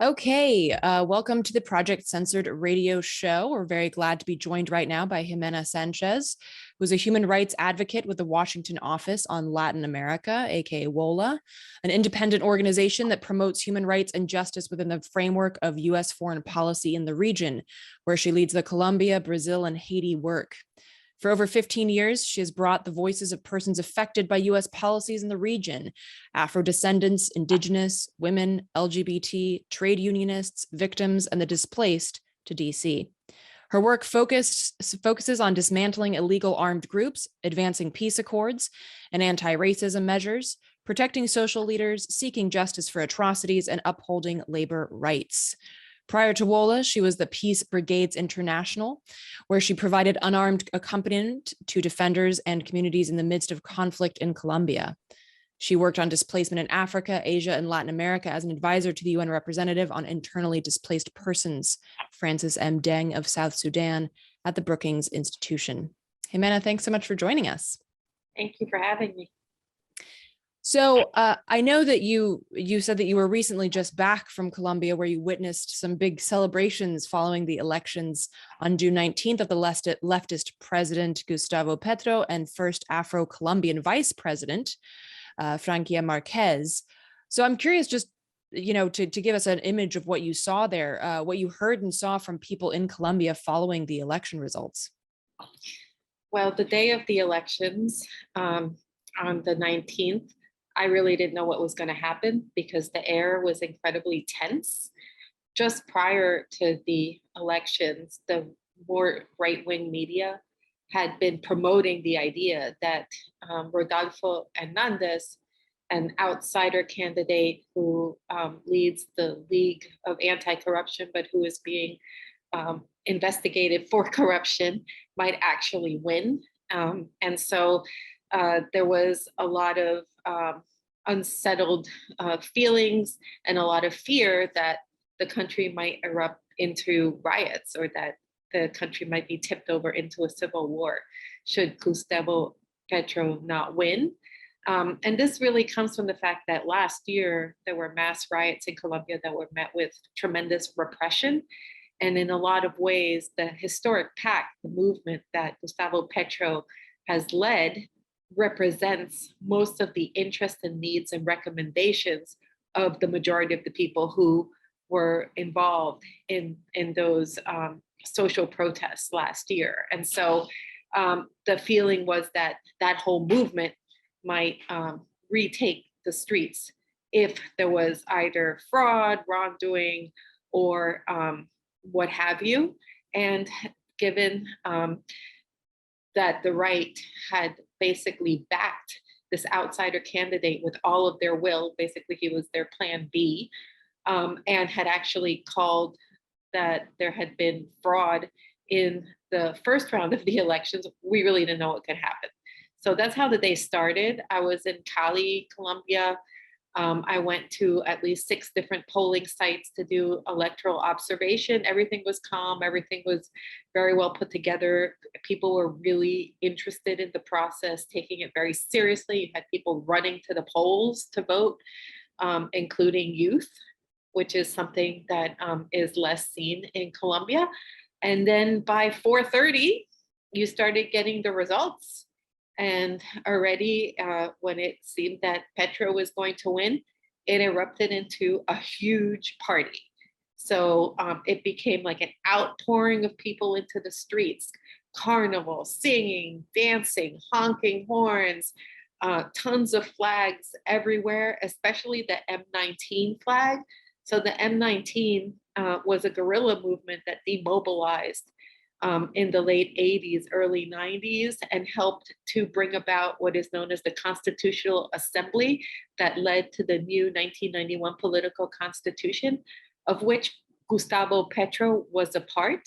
Okay, welcome to the Project Censored radio show. We're very glad to be joined right now by Gimena Sánchez, who's a human rights advocate with the Washington Office on Latin America, aka WOLA, an independent organization that promotes human rights and justice within the framework of U.S. foreign policy in the region, where she leads the Colombia, Brazil, and Haiti work. For over 15 years, she has brought the voices of persons affected by U.S. policies in the region, Afro-descendants, Indigenous, women, LGBT, trade unionists, victims, and the displaced to D.C. Her work focuses on dismantling illegal armed groups, advancing peace accords and anti-racism measures, protecting social leaders, seeking justice for atrocities, and upholding labor rights. Prior to WOLA, she was the Peace Brigades International, where she provided unarmed accompaniment to defenders and communities in the midst of conflict in Colombia. She worked on displacement in Africa, Asia, and Latin America as an advisor to the UN representative on internally displaced persons, Francis M. Deng of South Sudan, at the Brookings Institution. Gimena, thanks so much for joining us. Thank you for having me. So I know that you said that you were recently just back from Colombia, where you witnessed some big celebrations following the elections on June 19th of the leftist president, Gustavo Petro, and first Afro-Colombian vice president, Francia Marquez. So I'm curious, just, to give us an image of what you saw there, what you heard and saw from people in Colombia following the election results. Well, the day of the elections, on the 19th, I really didn't know what was going to happen because the air was incredibly tense. Just prior to the elections, the more right-wing media had been promoting the idea that Rodolfo Hernandez, an outsider candidate who leads the League of Anti-Corruption, but who is being investigated for corruption, might actually win. And so there was a lot of unsettled feelings and a lot of fear that the country might erupt into riots or that the country might be tipped over into a civil war should Gustavo Petro not win. And this really comes from the fact that last year there were mass riots in Colombia that were met with tremendous repression. And in a lot of ways, the historic pact, the movement that Gustavo Petro has led, represents most of the interests and needs and recommendations of the majority of the people who were involved in those social protests last year. And so the feeling was that that whole movement might retake the streets if there was either fraud, wrongdoing, or what have you. And given that the right had basically backed this outsider candidate with all of their will, basically he was their plan B, and had actually called that there had been fraud in the first round of the elections, we really didn't know what could happen. So that's how the day started. I was in Cali, Colombia. I went to at least 6 different polling sites to do electoral observation. Everything was calm. Everything was very well put together. People were really interested in the process, taking it very seriously. You had people running to the polls to vote, including youth, which is something that is less seen in Colombia. And then by 4:30, you started getting the results. And already when it seemed that Petro was going to win, it erupted into a huge party. So it became like an outpouring of people into the streets, carnival, singing, dancing, honking horns, tons of flags everywhere, especially the M19 flag. So the M19 was a guerrilla movement that demobilized in the late 80s, early 90s, and helped to bring about what is known as the Constitutional Assembly that led to the new 1991 political constitution, of which Gustavo Petro was a part,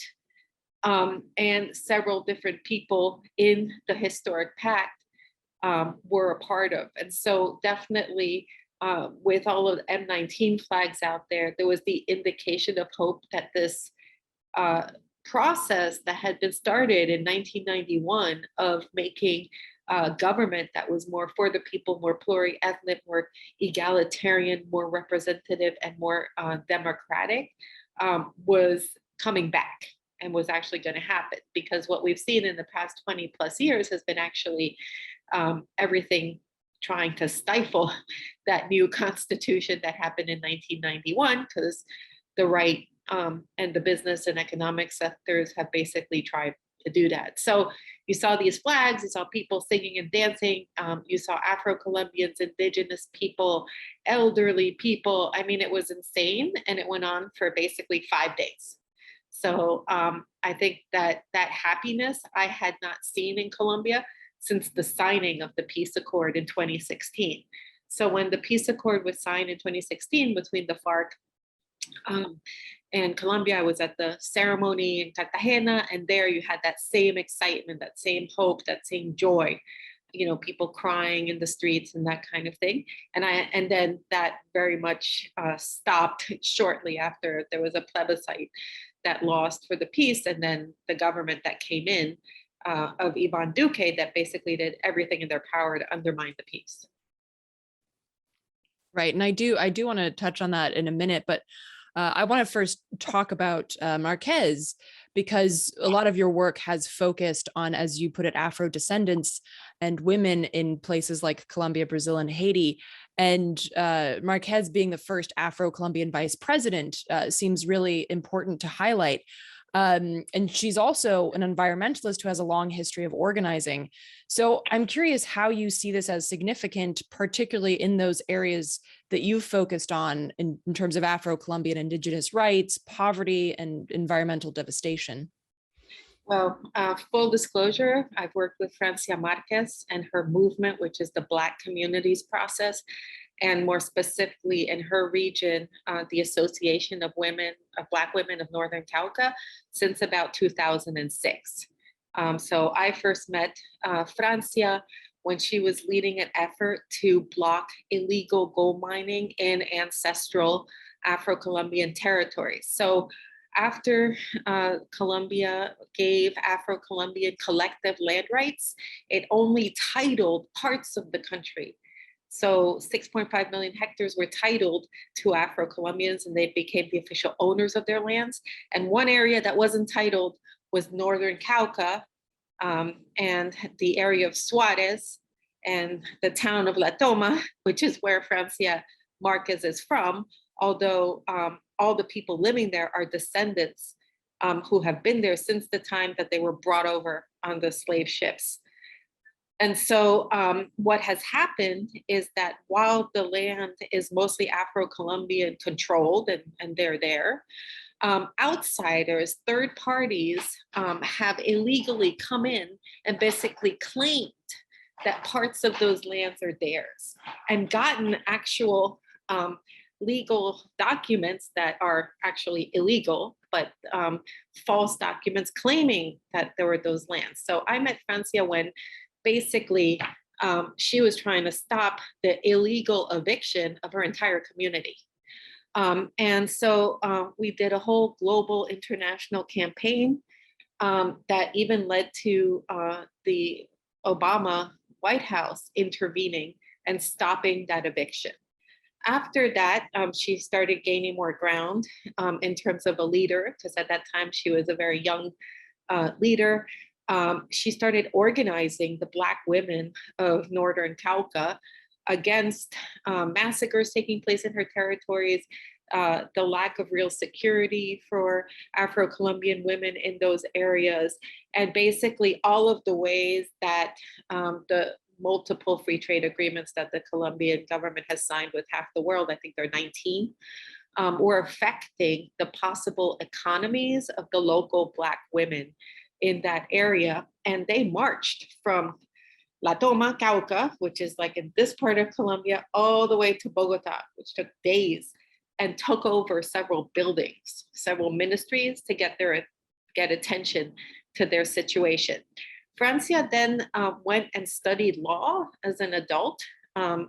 and several different people in the historic pact were a part of. And so definitely with all of the M19 flags out there, there was the indication of hope that this process that had been started in 1991 of making government that was more for the people, more pluri-ethnic, more egalitarian, more representative, and more democratic was coming back and was actually going to happen. Because what we've seen in the past 20 plus years has been actually everything trying to stifle that new constitution that happened in 1991, because the right and the business and economic sectors have basically tried to do that. So you saw these flags, you saw people singing and dancing, you saw Afro-Colombians, indigenous people, elderly people. I mean, it was insane, and it went on for basically 5 days. So I think that happiness I had not seen in Colombia since the signing of the peace accord in 2016. So when the peace accord was signed in 2016 between the FARC and Colombia, I was at the ceremony in Cartagena, and there you had that same excitement, that same hope, that same joy, you know, people crying in the streets and that kind of thing. And then that very much stopped shortly after there was a plebiscite that lost for the peace, and then the government that came in of Ivan Duque that basically did everything in their power to undermine the peace. Right, and I do want to touch on that in a minute, but I want to first talk about Marquez, because a lot of your work has focused on, as you put it, Afro descendants and women in places like Colombia, Brazil, and Haiti. And Marquez being the first Afro-Colombian vice president seems really important to highlight. And she's also an environmentalist who has a long history of organizing. So I'm curious how you see this as significant, particularly in those areas that you've focused on in terms of Afro-Colombian indigenous rights, poverty, and environmental devastation. Well, full disclosure, I've worked with Francia Marquez and her movement, which is the Black Communities Process, and more specifically in her region, the Association of Black Women of Northern Cauca, since about 2006. So I first met Francia when she was leading an effort to block illegal gold mining in ancestral Afro-Colombian territories. So after Colombia gave Afro-Colombian collective land rights, it only titled parts of the country. So 6.5 million hectares were titled to Afro-Colombians, and they became the official owners of their lands. And one area that wasn't titled was Northern Cauca, and the area of Suarez and the town of La Toma, which is where Francia Marquez is from, although all the people living there are descendants who have been there since the time that they were brought over on the slave ships. And so what has happened is that while the land is mostly Afro-Colombian controlled, and they're there, outsiders, third parties have illegally come in and basically claimed that parts of those lands are theirs and gotten actual legal documents that are actually illegal, but false documents claiming that there were those lands. So I met Francia when basically she was trying to stop the illegal eviction of her entire community. And so we did a whole global international campaign that even led to the Obama White House intervening and stopping that eviction. After that, she started gaining more ground in terms of a leader, because at that time she was a very young leader. She started organizing the Black women of Northern Cauca against massacres taking place in her territories, the lack of real security for Afro-Colombian women in those areas, and basically all of the ways that the multiple free trade agreements that the Colombian government has signed with half the world, I think there are 19, were affecting the possible economies of the local Black women in that area. And they marched from La Toma, Cauca, which is like in this part of Colombia, all the way to Bogota, which took days, and took over several buildings, several ministries to get attention to their situation. Francia then went and studied law as an adult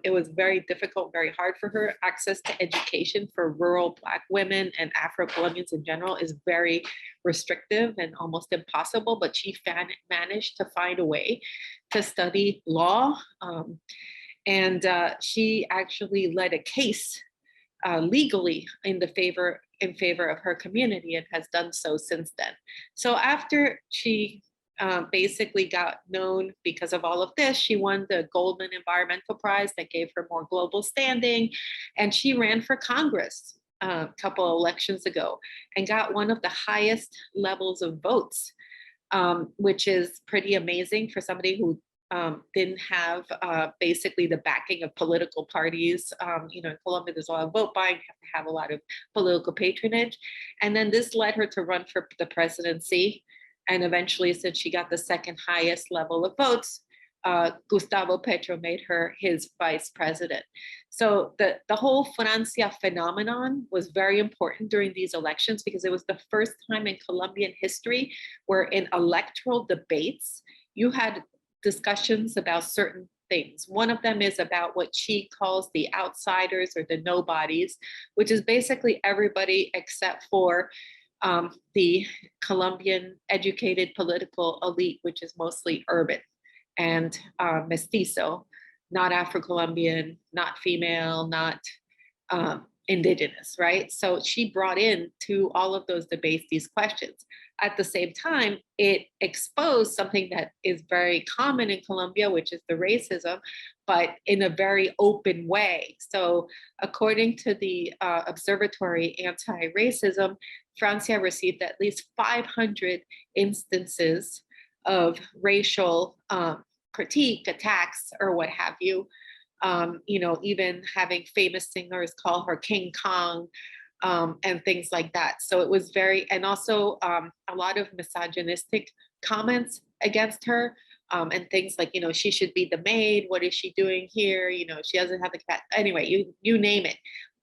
It was very difficult, very hard for her. Access to education for rural Black women and Afro-Colombians in general is very restrictive and almost impossible, but she managed to find a way to study law. And she actually led a case legally in favor of her community and has done so since then. So after she basically got known because of all of this, she won the Goldman Environmental Prize that gave her more global standing, and she ran for Congress a couple of elections ago and got one of the highest levels of votes, which is pretty amazing for somebody who didn't have basically the backing of political parties. In Colombia, there's a lot of vote buying, you have to have a lot of political patronage. And then this led her to run for the presidency. And eventually, since she got the second highest level of votes, Gustavo Petro made her his vice president. So the whole Francia phenomenon was very important during these elections because it was the first time in Colombian history where in electoral debates, you had discussions about certain things. One of them is about what she calls the outsiders or the nobodies, which is basically everybody except for the Colombian educated political elite, which is mostly urban and mestizo, not Afro-Colombian, not female, not indigenous, right? So she brought in to all of those debates these questions. At the same time, it exposed something that is very common in Colombia, which is the racism, but in a very open way. So according to the Observatory Anti-Racism, Francia received at least 500 instances of racial critique, attacks, or what have you. Even having famous singers call her King Kong and things like that. So it was and also a lot of misogynistic comments against her and things like, she should be the maid. What is she doing here? She doesn't have the cat. Anyway, you name it.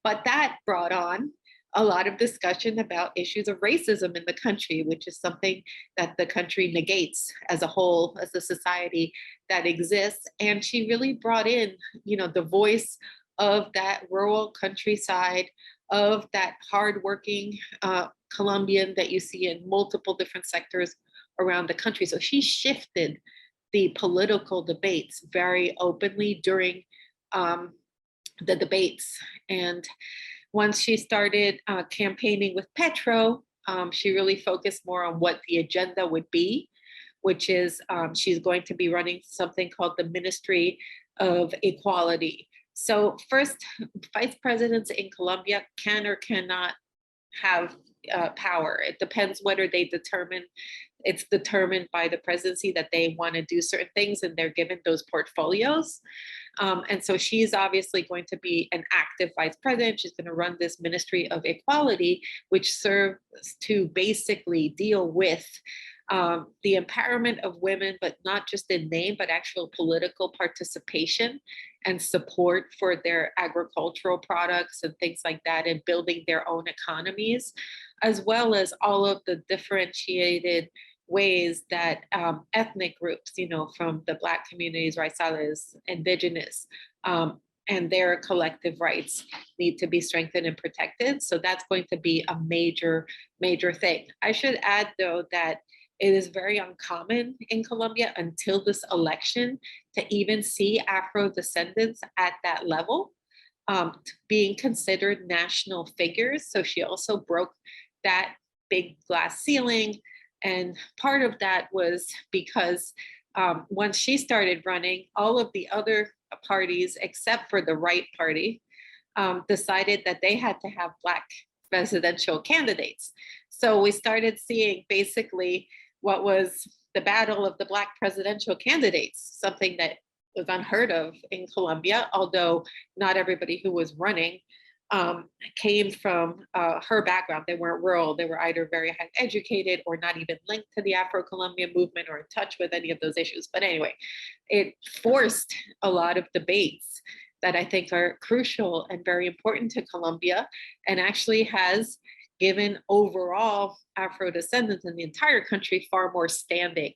But that brought on a lot of discussion about issues of racism in the country, which is something that the country negates as a whole, as a society that exists. And she really brought in, the voice of that rural countryside, of that hardworking Colombian that you see in multiple different sectors around the country. So she shifted the political debates very openly during the debates. And once she started campaigning with Petro, she really focused more on what the agenda would be, which is she's going to be running something called the Ministry of Equality. So first, vice presidents in Colombia can or cannot have power. It depends whether it's determined by the presidency that they want to do certain things and they're given those portfolios. And so she's obviously going to be an active vice president. She's going to run this Ministry of Equality, which serves to basically deal with the empowerment of women, but not just in name, but actual political participation and support for their agricultural products and things like that, and building their own economies, as well as all of the differentiated ways that ethnic groups, from the Black communities, raizales, indigenous, and their collective rights need to be strengthened and protected. So that's going to be a major, major thing. I should add, though, that it is very uncommon in Colombia until this election to even see Afro descendants at that level, being considered national figures. So she also broke that big glass ceiling. And part of that was because once she started running, all of the other parties, except for the right party, decided that they had to have Black presidential candidates. So we started seeing basically what was the battle of the Black presidential candidates, something that was unheard of in Colombia, although not everybody who was running came from her background. They weren't rural. They were either very high educated or not even linked to the Afro-Colombian movement or in touch with any of those issues. But anyway, it forced a lot of debates that I think are crucial and very important to Colombia, and actually has given overall Afro descendants in the entire country far more standing,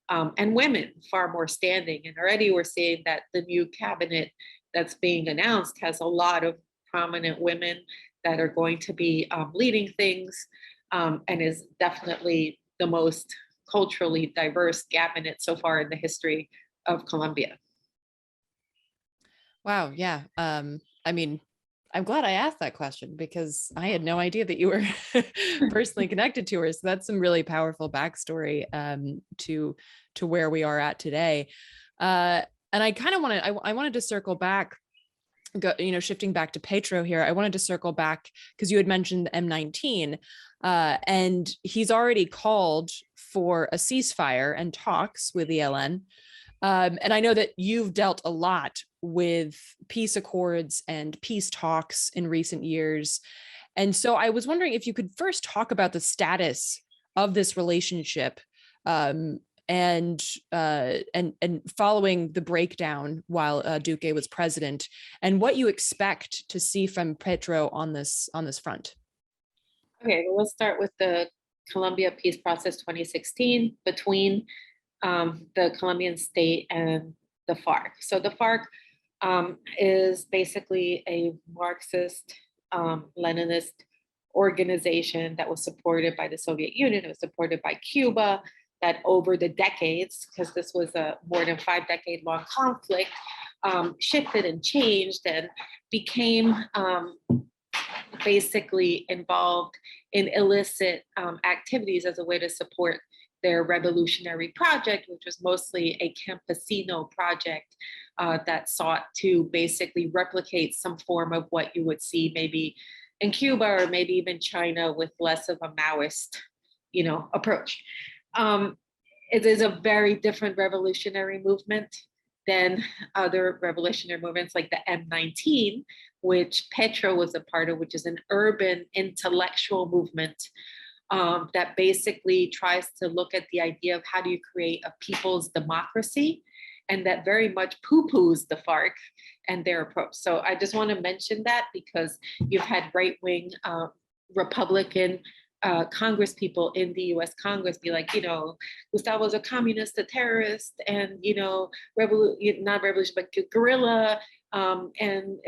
and women far more standing. And already we're seeing that the new cabinet that's being announced has a lot of prominent women that are going to be leading things, and is definitely the most culturally diverse cabinet so far in the history of Colombia. Wow. Yeah. I mean, I'm glad I asked that question because I had no idea that you were personally connected to her. So that's some really powerful backstory to where we are at today. And I kind of wanted I wanted to circle back, shifting back to Petro here. I wanted to circle back because you had mentioned the M19, and he's already called for a ceasefire and talks with the ELN. And I know that you've dealt a lot with peace accords and peace talks in recent years. And so I was wondering if you could first talk about the status of this relationship, and following the breakdown while Duque was president, and what you expect to see from Petro on this front. Okay, well, let's start with the Colombia Peace Process 2016 between the Colombian state and the FARC. So the FARC is basically a Marxist, Leninist organization that was supported by the Soviet Union. It was supported by Cuba, that over the decades, because this was a more than 5-decade long conflict, shifted and changed and became basically involved in illicit activities as a way to support their revolutionary project, which was mostly a campesino project that sought to basically replicate some form of what you would see maybe in Cuba or maybe even China with less of a Maoist, approach. It is a very different revolutionary movement than other revolutionary movements like the M19, which Petro was a part of, which is an urban intellectual movement that basically tries to look at the idea of how do you create a people's democracy, and that very much poo-poos the FARC and their approach. So I just want to mention that because you've had right-wing Republican Congress people in the US Congress be like, Gustavo's a communist, a terrorist, and, not revolution, but guerrilla, and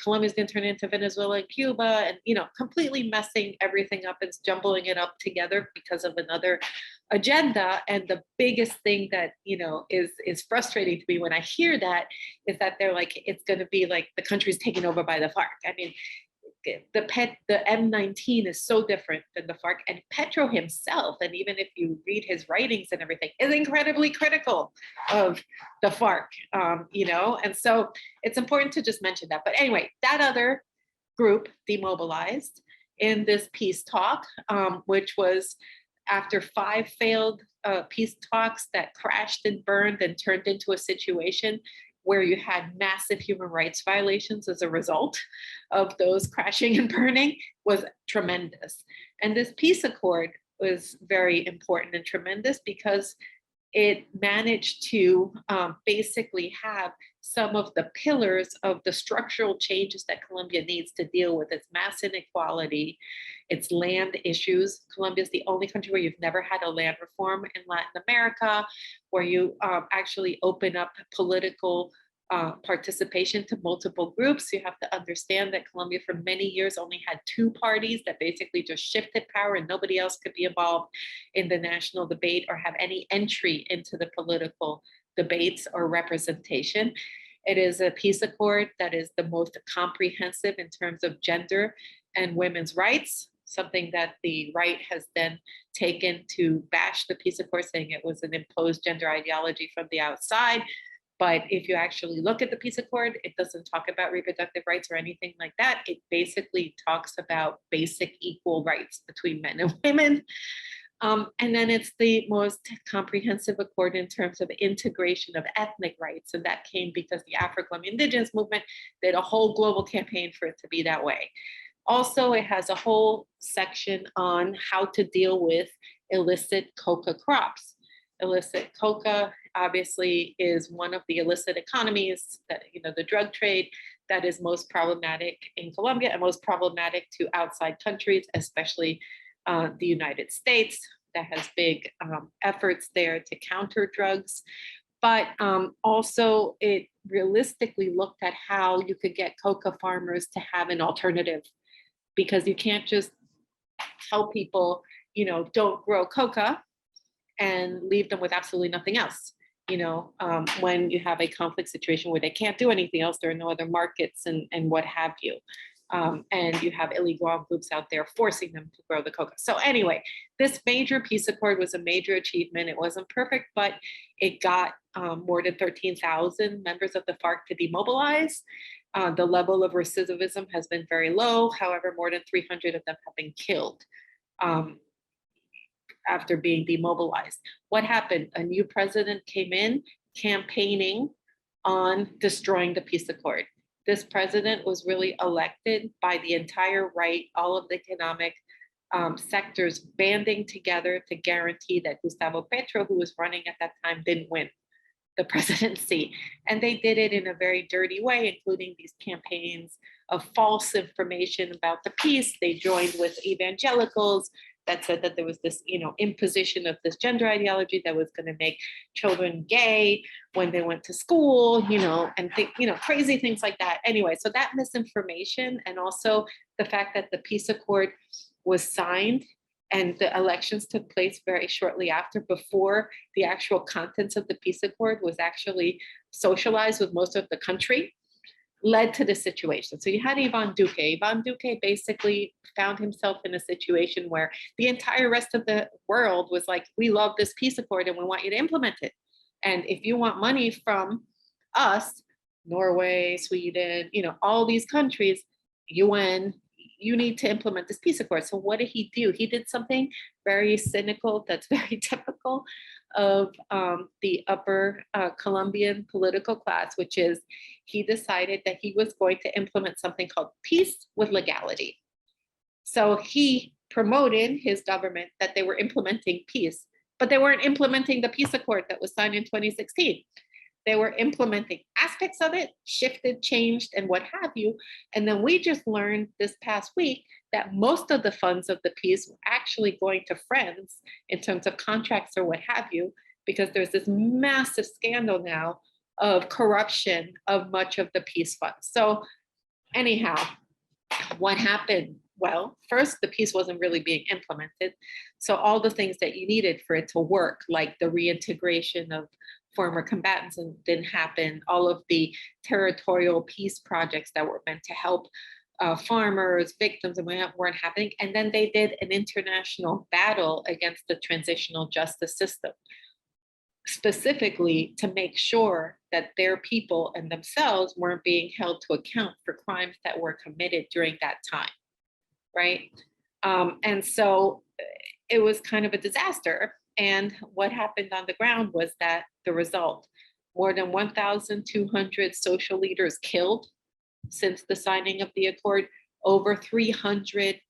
Colombia's going to turn into Venezuela and Cuba, and completely messing everything up and jumbling it up together because of another agenda. And the biggest thing that is frustrating to me when I hear that is that they're like, it's going to be like the country's taken over by the FARC. I mean, the M19 is so different than the FARC, and Petro himself, and even if you read his writings and everything, is incredibly critical of the FARC, and so it's important to just mention that. But anyway, that other group demobilized in this peace talk, which was after 5 failed peace talks that crashed and burned and turned into a situation where you had massive human rights violations as a result of those crashing and burning, was tremendous. And this peace accord was very important and tremendous because it managed to basically have some of the pillars of the structural changes that Colombia needs to deal with its mass inequality, its land issues. Colombia is the only country where you've never had a land reform in Latin America, where you actually open up political participation to multiple groups. You have to understand that Colombia for many years only had 2 parties that basically just shifted power, and nobody else could be involved in the national debate or have any entry into the political debates or representation. It is a peace accord that is the most comprehensive in terms of gender and women's rights, something that the right has then taken to bash the peace accord, saying it was an imposed gender ideology from the outside. But if you actually look at the peace accord, it doesn't talk about reproductive rights or anything like that. It basically talks about basic equal rights between men and women. And then it's the most comprehensive accord in terms of integration of ethnic rights. And that came because the Afro-Colombian indigenous movement did a whole global campaign for it to be that way. Also, it has a whole section on how to deal with illicit coca crops. Illicit coca obviously is one of the illicit economies that, the drug trade that is most problematic in Colombia and most problematic to outside countries, especially the United States, that has big efforts there to counter drugs. But also it realistically looked at how you could get coca farmers to have an alternative, because you can't just tell people, don't grow coca and leave them with absolutely nothing else. When you have a conflict situation where they can't do anything else, there are no other markets and what have you. And you have illegal groups out there forcing them to grow the coca. So anyway, this major peace accord was a major achievement. It wasn't perfect, but it got more than 13,000 members of the FARC to demobilize. The level of recidivism has been very low. However, more than 300 of them have been killed after being demobilized. What happened? A new president came in campaigning on destroying the peace accord. This president was really elected by the entire right, all of the economic sectors banding together to guarantee that Gustavo Petro, who was running at that time, didn't win the presidency. And they did it in a very dirty way, including these campaigns of false information about the peace. They joined with evangelicals that said that there was this, imposition of this gender ideology that was going to make children gay when they went to school, and crazy things like that. Anyway, so that misinformation, and also the fact that the peace accord was signed and the elections took place very shortly after, before the actual contents of the peace accord was actually socialized with most of the country, led to this situation. So you had Ivan Duque. Ivan Duque basically found himself in a situation where the entire rest of the world was like, we love this peace accord and we want you to implement it. And if you want money from us, Norway, Sweden, all these countries, UN, you need to implement this peace accord. So what did he do? He did something very cynical that's very typical of the upper Colombian political class, which is he decided that he was going to implement something called peace with legality. So he promoted his government that they were implementing peace, but they weren't implementing the peace accord that was signed in 2016. They were implementing aspects of it, shifted, changed, and what have you. And then we just learned this past week that most of the funds of the peace were actually going to friends in terms of contracts or what have you, because there's this massive scandal now of corruption of much of the peace funds. So anyhow, what happened? Well, first, the peace wasn't really being implemented. So all the things that you needed for it to work, like the reintegration of former combatants, didn't happen. All of the territorial peace projects that were meant to help farmers, victims, and weren't happening. And then they did an international battle against the transitional justice system, specifically to make sure that their people and themselves weren't being held to account for crimes that were committed during that time, right? And so it was kind of a disaster. And what happened on the ground was that the result, more than 1,200 social leaders killed since the signing of the accord, over 300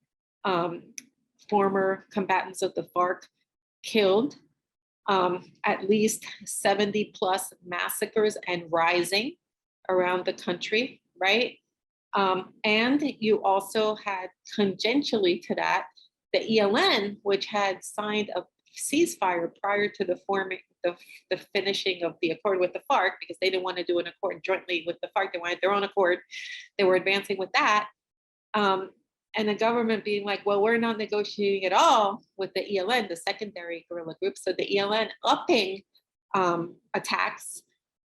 former combatants of the FARC killed, at least 70 plus massacres and rising around the country, right? And you also had tangentially to that, the ELN, which had signed a ceasefire prior to the finishing of the accord with the FARC, because they didn't want to do an accord jointly with the FARC. They wanted their own accord. They were advancing with that. And the government being like, well, we're not negotiating at all with the ELN, the secondary guerrilla group. So the ELN upping attacks,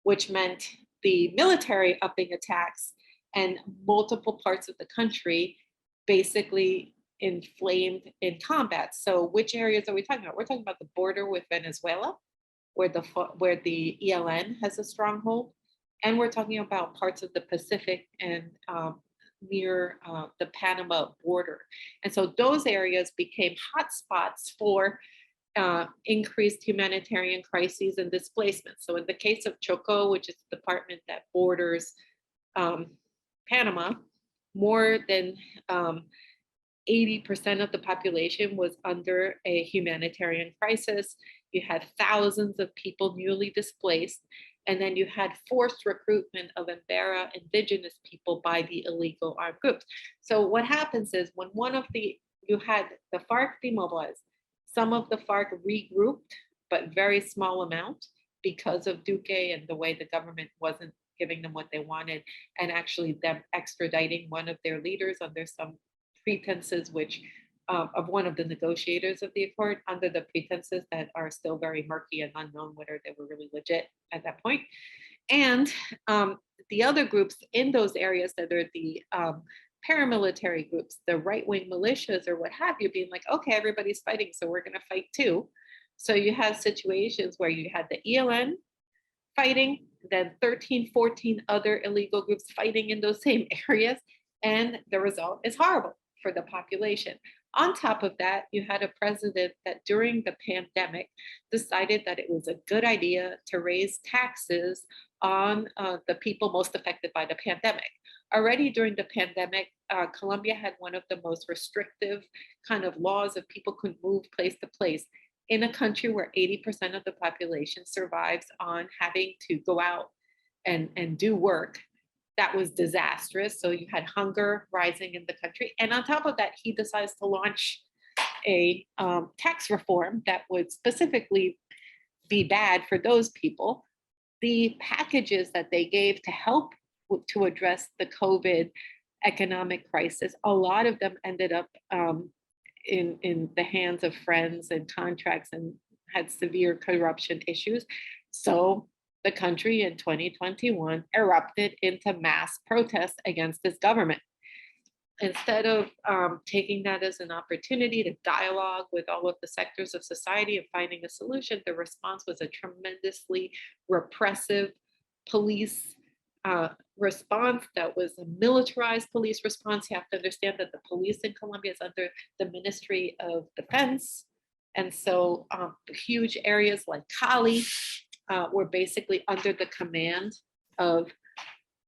which meant the military upping attacks, and multiple parts of the country basically inflamed in combat. So which areas are we talking about? We're talking about the border with Venezuela, where the ELN has a stronghold, and we're talking about parts of the Pacific and near the Panama border. And so those areas became hotspots for increased humanitarian crises and displacement. So in the case of Chocó, which is the department that borders Panama, more than 80% of the population was under a humanitarian crisis. You had thousands of people newly displaced, and then you had forced recruitment of Embera indigenous people by the illegal armed groups. So what happens is when you had the FARC demobilized, some of the FARC regrouped, but very small amount, because of Duque and the way the government wasn't giving them what they wanted, and actually them extraditing one of their leaders under some pretenses, which of one of the negotiators of the accord, under the pretenses that are still very murky and unknown whether they were really legit at that point. And the other groups in those areas that are the paramilitary groups, the right-wing militias or what have you, being like, okay, everybody's fighting, so we're going to fight too. So you have situations where you had the ELN fighting, then 13, 14 other illegal groups fighting in those same areas, and the result is horrible for the population. On top of that, you had a president that during the pandemic decided that it was a good idea to raise taxes on the people most affected by the pandemic. Already during the pandemic, Colombia had one of the most restrictive kind of laws of people couldn't move place to place in a country where 80% of the population survives on having to go out and do work. That was disastrous. So you had hunger rising in the country. And on top of that, he decides to launch a tax reform that would specifically be bad for those people. The packages that they gave to help to address the COVID economic crisis, a lot of them ended up in the hands of friends and contracts and had severe corruption issues. So the country in 2021 erupted into mass protests against this government. Instead of taking that as an opportunity to dialogue with all of the sectors of society and finding a solution, the response was a tremendously repressive police response that was a militarized police response. You have to understand that the police in Colombia is under the Ministry of Defense. And so huge areas like Cali were basically under the command of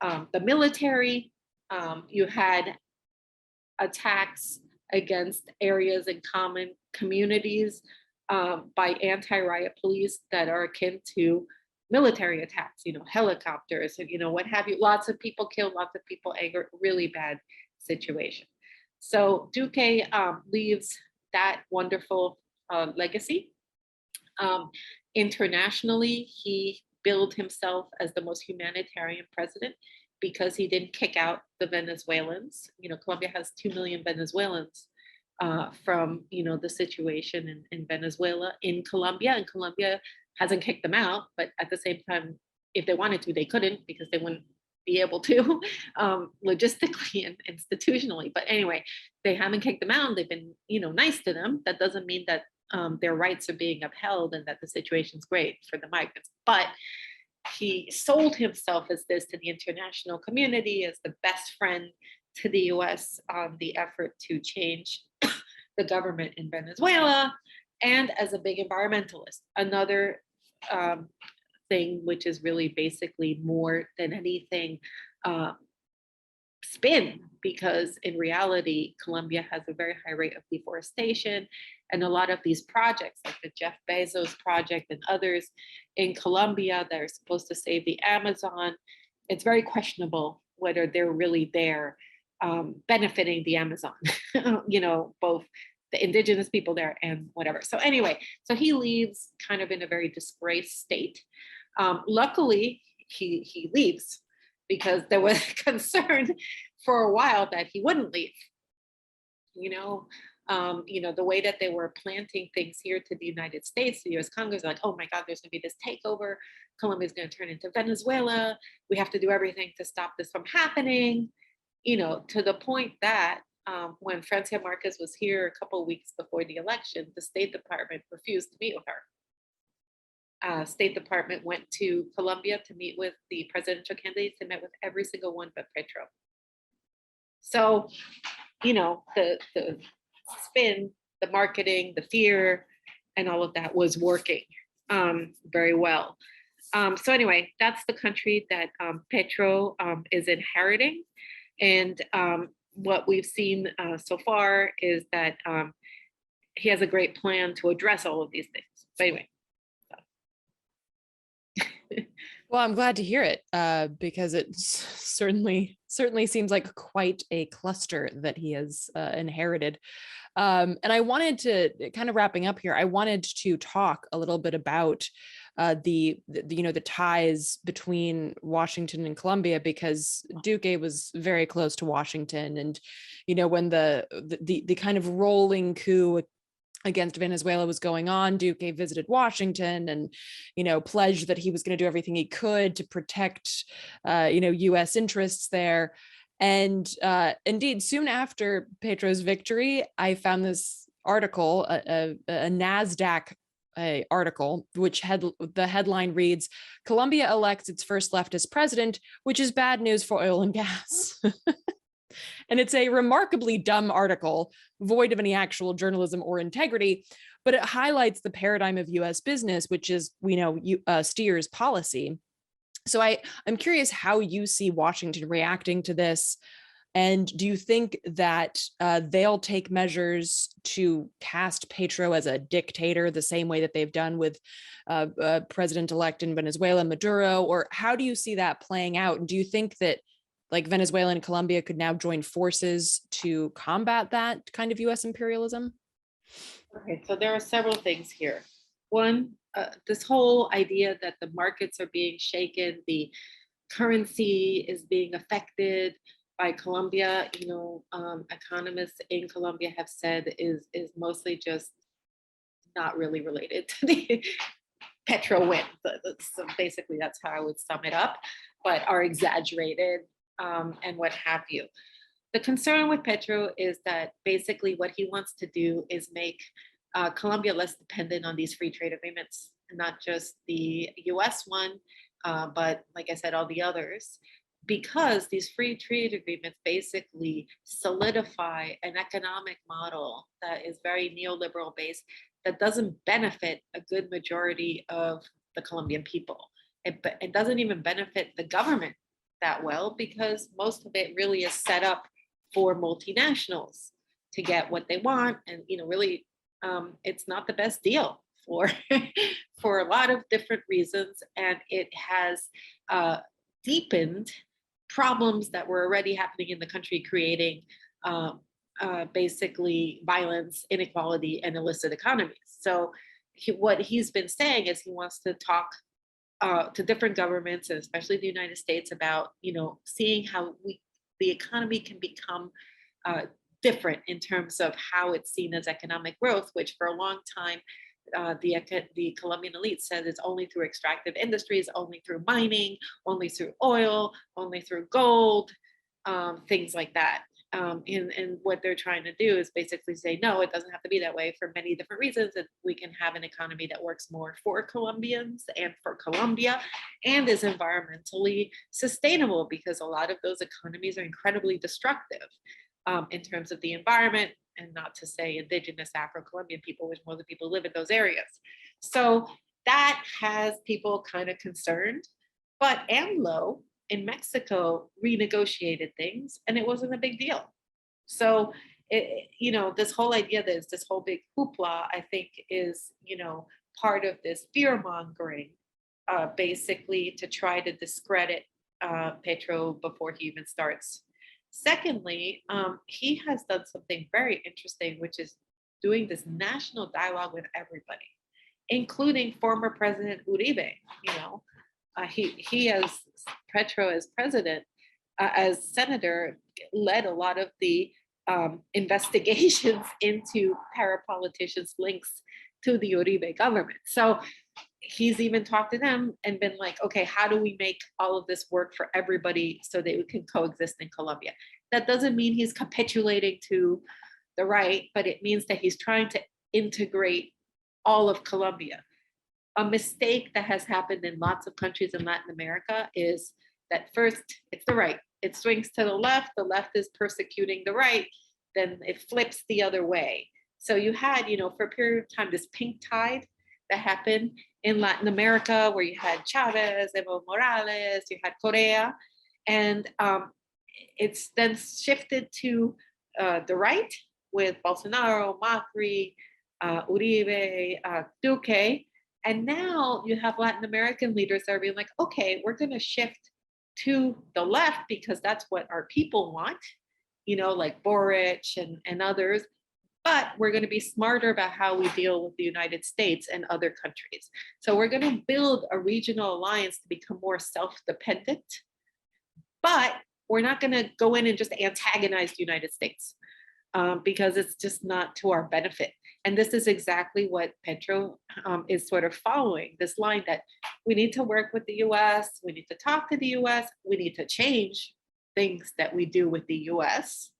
the military. You had attacks against areas and common communities by anti-riot police that are akin to military attacks, helicopters, and what have you. Lots of people killed, lots of people angered, really bad situation. So Duque leaves that wonderful legacy. Internationally, he billed himself as the most humanitarian president because he didn't kick out the Venezuelans. Colombia has 2 million Venezuelans from, the situation in Venezuela, in Colombia, and Colombia hasn't kicked them out, but at the same time, if they wanted to, they couldn't because they wouldn't be able to logistically and institutionally. But anyway, they haven't kicked them out. They've been, nice to them. That doesn't mean that their rights are being upheld and that the situation's great for the migrants. But he sold himself as this to the international community, as the best friend to the US on the effort to change the government in Venezuela, and as a big environmentalist. Another thing, which is really basically more than anything spin, because in reality, Colombia has a very high rate of deforestation, and a lot of these projects, like the Jeff Bezos project and others in Colombia that are supposed to save the Amazon, it's very questionable whether they're really there benefiting the Amazon, both the indigenous people there and whatever. So anyway, so he leaves kind of in a very disgraced state. Luckily, he leaves because there was concern for a while that he wouldn't leave. The way that they were planting things here to the United States, the US Congress, like, oh my God, there's gonna be this takeover. Colombia's gonna turn into Venezuela. We have to do everything to stop this from happening, to the point that when Francia Marquez was here a couple of weeks before the election, the State Department refused to meet with her. State Department went to Colombia to meet with the presidential candidates. They met with every single one but Petro. So, the spin, the marketing, the fear, and all of that was working very well. So anyway, that's the country that Petro is inheriting. And what we've seen so far is that he has a great plan to address all of these things. But anyway. Well, I'm glad to hear it because it certainly seems like quite a cluster that he has inherited. And I wanted to, kind of wrapping up here, I wanted to talk a little bit about the ties between Washington and Colombia, because Duque was very close to Washington, and when the kind of rolling coup against Venezuela was going on, Duque visited Washington and, pledged that he was going to do everything he could to protect, U.S. interests there. And indeed, soon after Petro's victory, I found this article, a NASDAQ article, which the headline reads, "Colombia elects its first leftist president, which is bad news for oil and gas." And it's a remarkably dumb article, void of any actual journalism or integrity, but it highlights the paradigm of US business, which is, steers policy. So I'm curious how you see Washington reacting to this. And do you think that they'll take measures to cast Petro as a dictator, the same way that they've done with President-elect in Venezuela, Maduro? Or how do you see that playing out? And do you think that Venezuela and Colombia could now join forces to combat that kind of US imperialism? Okay, so there are several things here. One, this whole idea that the markets are being shaken, the currency is being affected by Colombia, economists in Colombia have said is mostly just not really related to the Petro win. So basically, that's how I would sum it up, but are exaggerated and what have you. The concern with Petro is that basically what he wants to do is make Colombia less dependent on these free trade agreements, not just the US one, but like I said, all the others, because these free trade agreements basically solidify an economic model that is very neoliberal based, that doesn't benefit a good majority of the Colombian people. It doesn't even benefit the government that well, because most of it really is set up for multinationals to get what they want. And, really, it's not the best deal for, for a lot of different reasons. And it has deepened problems that were already happening in the country, creating basically violence, inequality, and illicit economies. So what he's been saying is he wants to talk to different governments, and especially the United States, about seeing how the economy can become different in terms of how it's seen as economic growth, which for a long time the Colombian elite says it's only through extractive industries, only through mining, only through oil, only through gold, things like that. And what they're trying to do is basically say, no, it doesn't have to be that way for many different reasons. That we can have an economy that works more for Colombians and for Colombia and is environmentally sustainable, because a lot of those economies are incredibly destructive in terms of the environment, and not to say indigenous Afro-Colombian people, which most of the people live in those areas. So that has people kind of concerned. But AMLO in Mexico renegotiated things, and it wasn't a big deal. So, this whole idea that this whole big hoopla, I think, is, part of this fear mongering, basically to try to discredit Petro before he even starts. Secondly, he has done something very interesting, which is doing this national dialogue with everybody, including former President Uribe. He as Petro as president, as senator, led a lot of the investigations into parapoliticians' links to the Uribe government. So he's even talked to them and been like, okay, how do we make all of this work for everybody so that we can coexist in Colombia? That doesn't mean he's capitulating to the right, but it means that he's trying to integrate all of Colombia. A mistake that has happened in lots of countries in Latin America is that first it's the right, it swings to the left is persecuting the right, then it flips the other way. So you had, for a period of time, this pink tide that happened in Latin America, where you had Chavez, Evo Morales, you had Correa, and it's then shifted to the right with Bolsonaro, Macri, Uribe, Duque. And now you have Latin American leaders that are being like, okay, we're going to shift to the left because that's what our people want, like Boric and others. but we're going to be smarter about how we deal with the United States and other countries. So we're going to build a regional alliance to become more self-dependent, but we're not going to go in and just antagonize the United States because it's just not to our benefit. And this is exactly what Petro is sort of following, this line that we need to work with the US, we need to talk to the US, we need to change things that we do with the US,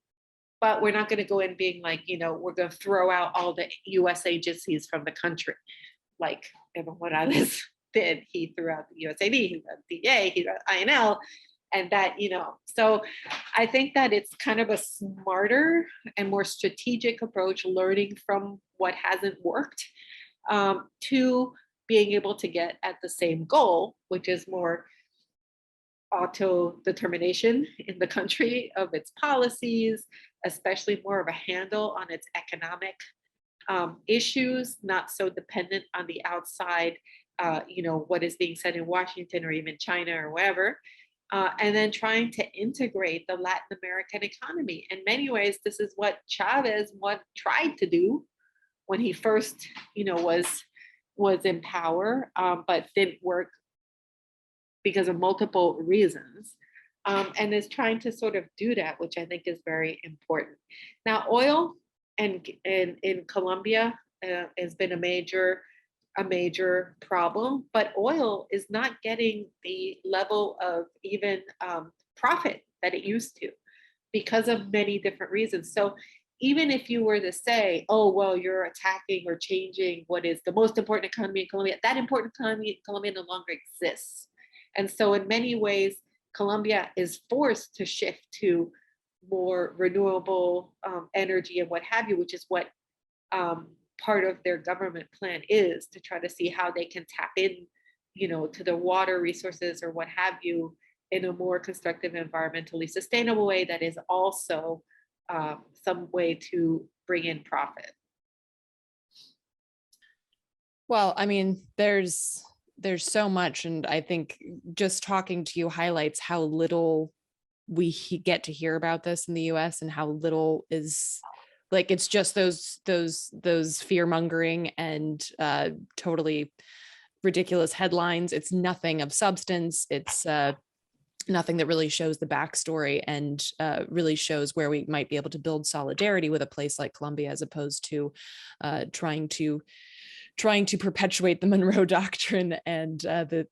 but we're not going to go in being like, we're going to throw out all the US agencies from the country. Like Evan Morales did, he threw out the USAID, he threw out DA, he threw out INL, and that, so I think that it's kind of a smarter and more strategic approach, learning from what hasn't worked, to being able to get at the same goal, which is more auto-determination in the country of its policies, especially more of a handle on its economic issues, not so dependent on the outside, what is being said in Washington or even China or wherever. And then trying to integrate the Latin American economy. In many ways, this is what Chavez tried to do when he first, was in power, but didn't work because of multiple reasons, and is trying to sort of do that, which I think is very important. Now, oil and in Colombia has been a major problem, but oil is not getting the level of even profit that it used to because of many different reasons. So even if you were to say, oh, well, you're attacking or changing what is the most important economy in Colombia, that important economy in Colombia no longer exists. And so in many ways, Colombia is forced to shift to more renewable energy and what have you, which is what part of their government plan is, to try to see how they can tap in, to the water resources or what have you in a more constructive, environmentally sustainable way that is also some way to bring in profit. Well, I mean, there's so much, and I think just talking to you highlights how little we get to hear about this in the US, and how little is, like, it's just those fear mongering and totally ridiculous headlines. It's nothing of substance. It's nothing that really shows the backstory and really shows where we might be able to build solidarity with a place like Colombia, as opposed to trying to perpetuate the Monroe Doctrine and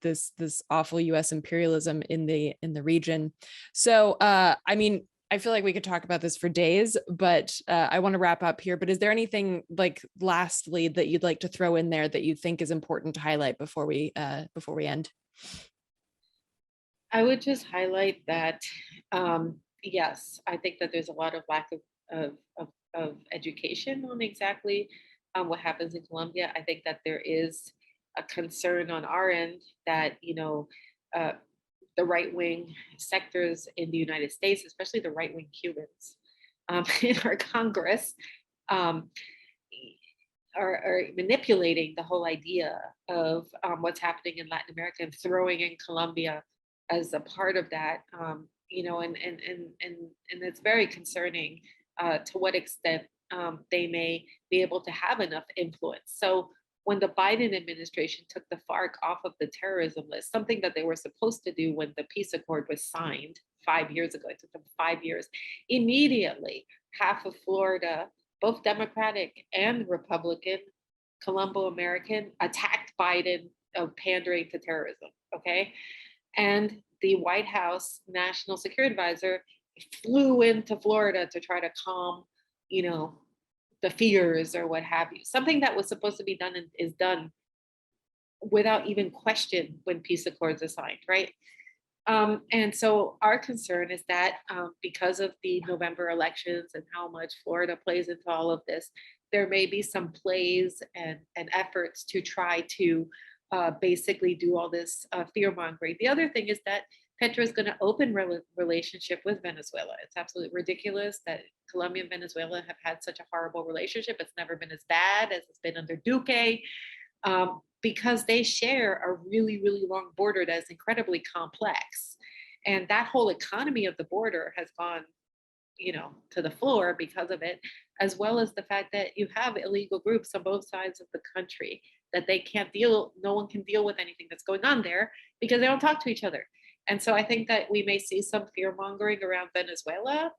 this awful U.S. imperialism in the region. So, I mean, I feel like we could talk about this for days, but I want to wrap up here. But is there anything, like, lastly, that you'd like to throw in there that you think is important to highlight before we end? I would just highlight that, yes, I think that there's a lot of lack of education on exactly what happens in Colombia. I think that there is a concern on our end that, the right-wing sectors in the United States, especially the right-wing Cubans in our Congress, are manipulating the whole idea of what's happening in Latin America and throwing in Colombia as a part of that, and it's very concerning to what extent they may be able to have enough influence. So when the Biden administration took the FARC off of the terrorism list, something that they were supposed to do when the peace accord was signed 5 years ago, it took them 5 years, immediately half of Florida, both Democratic and Republican, Colombo American, attacked Biden of pandering to terrorism, okay? And the White House National Security Advisor flew into Florida to try to calm, the fears or what have you. Something that was supposed to be done and is done without even question when peace accords are signed, right? And so our concern is that because of the November elections and how much Florida plays into all of this, there may be some plays and efforts to try to basically do all this fear mongering. The other thing is that Petro is going to open relationship with Venezuela. It's absolutely ridiculous that Colombia and Venezuela have had such a horrible relationship. It's never been as bad as it's been under Duque, because they share a really, really long border that is incredibly complex. And that whole economy of the border has gone to the floor because of it, as well as the fact that you have illegal groups on both sides of the country that no one can deal with anything that's going on there because they don't talk to each other. And so I think that we may see some fear mongering around Venezuela,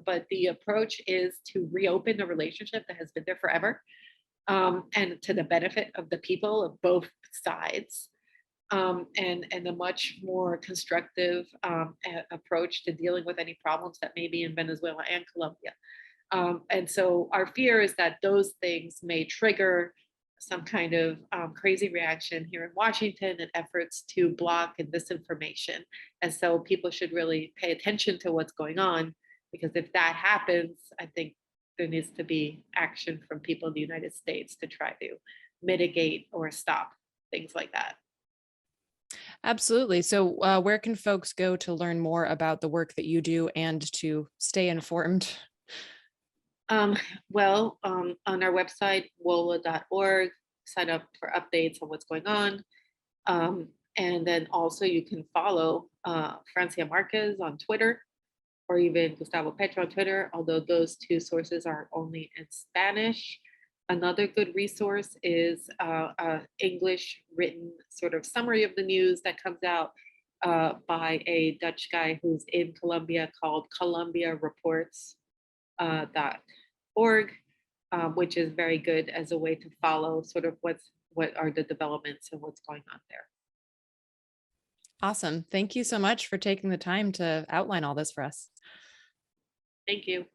but the approach is to reopen a relationship that has been there forever, and to the benefit of the people of both sides, and a much more constructive approach to dealing with any problems that may be in Venezuela and Colombia. And so our fear is that those things may trigger some kind of crazy reaction here in Washington and efforts to block and disinformation. And so people should really pay attention to what's going on, because if that happens, I think there needs to be action from people in the United States to try to mitigate or stop things like that. Absolutely. So where can folks go to learn more about the work that you do and to stay informed? Um, on our website, wola.org, sign up for updates on what's going on. And then also you can follow Francia Marquez on Twitter, or even Gustavo Petro on Twitter, although those two sources are only in Spanish. Another good resource is English written sort of summary of the news that comes out by a Dutch guy who's in Colombia, called Colombia Reports .org, which is very good as a way to follow sort of what are the developments and what's going on there. Awesome. Thank you so much for taking the time to outline all this for us. Thank you.